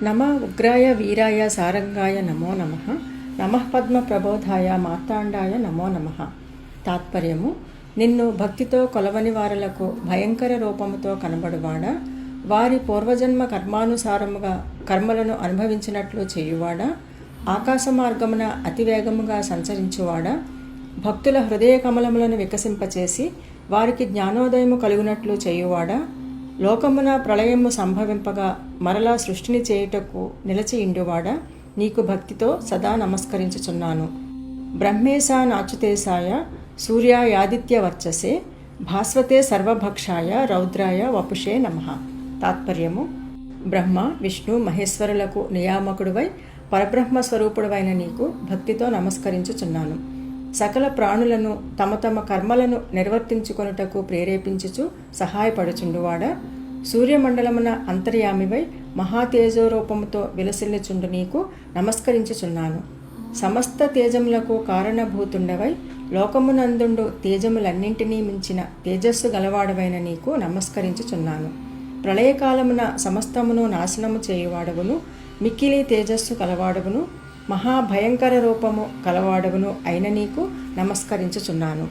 నమ ఉగ్రాయ వీరాయ సారంగాయ నమో నమః. నమః పద్మ ప్రబోధాయ మార్తాండాయ నమో నమః. తాత్పర్యము: నిన్ను భక్తితో కొలవని వారలకు భయంకర రూపముతో కనబడువాడా, వారి పూర్వజన్మ కర్మానుసారముగా కర్మలను అనుభవించినట్లు చేయువాడా, ఆకాశ మార్గమున అతివేగముగా సంచరించువాడా, భక్తుల హృదయ కమలములను వికసింపచేసి వారికి జ్ఞానోదయము కలుగునట్లు చేయువాడా, లోకమున ప్రళయము సంభవింపగా మరలా సృష్టిని చేయుటకు నిలచి ఇండువాడా, నీకు భక్తితో సదా నమస్కరించుచున్నాను. బ్రహ్మేశా నాచ్యుతేశాయ సూర్యాయాదిత్య వర్చసే భాస్వతే సర్వభక్షాయ రౌద్రాయ వపుషే నమః. తాత్పర్యము: బ్రహ్మ, విష్ణు, మహేశ్వరులకు నియామకుడివై పరబ్రహ్మ స్వరూపుడవైన నీకు భక్తితో నమస్కరించుచున్నాను. సకల ప్రాణులను తమ తమ కర్మలను నిర్వర్తించుకొనుటకు ప్రేరేపించుచు సహాయపడుచుండువాడా, సూర్యమండలమున అంతర్యామివై మహాతేజోరూపముతో విలసిల్లుచుండు నీకు నమస్కరించుచున్నాను. సమస్త తేజములకు కారణభూతుండవై లోకమునందుండు తేజములన్నింటినీ మించిన తేజస్సు గలవాడవైన నీకు నమస్కరించుచున్నాను. ప్రళయకాలమున సమస్తమును నాశనము చేయువాడవును, మిక్కిలి తేజస్సు కలవాడవును, మహాభయంకర రూపము కలవాడవును అయిన నీకు నమస్కరించుచున్నాను.